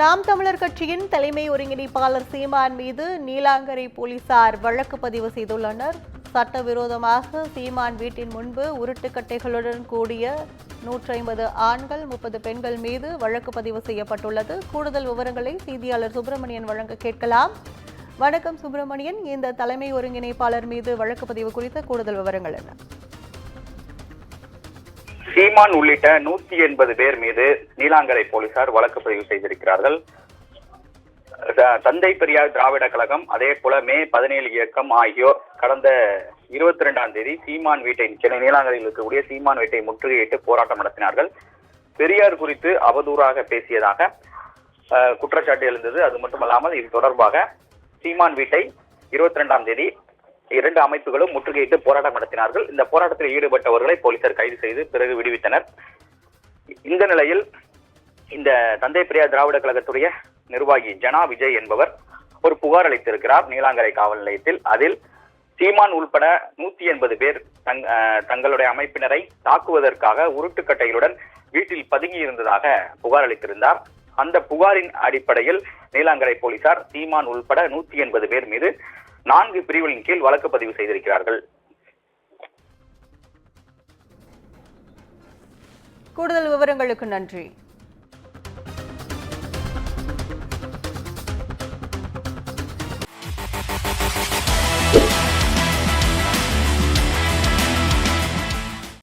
நாம் தமிழர் கட்சியின் தலைமை ஒருங்கிணைப்பாளர் சீமான் மீது நீலாங்கரை போலீசார் வழக்கு பதிவு செய்துள்ளனர். சட்டவிரோதமாக சீமான் வீட்டின் முன்பு உருட்டுக்கட்டைகளுடன் கூடிய 150 ஆண்கள் 30 பெண்கள் மீது வழக்கு பதிவு செய்யப்பட்டுள்ளது. கூடுதல் விவரங்களை செய்தியாளர் சுப்பிரமணியன் வழங்க கேட்கலாம். வணக்கம் சுப்பிரமணியன், இந்த தலைமை ஒருங்கிணைப்பாளர் மீது வழக்கு பதிவு குறித்த கூடுதல் விவரங்கள் என்ன? சீமான் உள்ளிட்ட 180 பேர் மீது நீலாங்கரை போலீசார் வழக்கு பதிவு செய்திருக்கிறார்கள். தந்தை பெரியார் திராவிட கழகம், அதே போல மே 17 இயக்கம் ஆகியோர் கடந்த 22ஆம் தேதி சீமான் வீட்டை, சென்னை நீலாங்கரையில் இருக்கக்கூடிய சீமான் வீட்டை முற்றுகையிட்டு போராட்டம் நடத்தினார்கள். பெரியார் குறித்து அவதூறாக பேசியதாக குற்றச்சாட்டு எழுந்தது. அது மட்டுமல்லாமல் இது தொடர்பாக சீமான் வீட்டை 22ஆம் தேதி 2 அமைப்புகளும் முற்றுகையிட்டு போராட்டம் நடத்தினார்கள். இந்த போராட்டத்தில் ஈடுபட்டவர்களை போலீசார் கைது செய்து பிறகு விடுவித்தனர். இந்த நிலையில் இந்த தந்தை பெரியார் திராவிட கழகத்துடைய நிர்வாகி ஜனா விஜய் என்பவர் ஒரு புகார் அளித்திருக்கிறார் நீலாங்கரை காவல் நிலையத்தில். அதில் சீமான் உள்பட 180 பேர் தங்களுடைய அமைப்பினரை தாக்குவதற்காக உருட்டுக்கட்டைகளுடன் வீட்டில் பதுங்கி இருந்ததாக புகார் அளித்திருந்தார். அந்த புகாரின் அடிப்படையில் நீலாங்கரை போலீசார் சீமான் உள்பட 180 பேர் மீது 4 பிரிவுகளின் கீழ் வழக்கு பதிவு செய்திருக்கிறார்கள். கூடுதல் விவரங்களுக்கு நன்றி.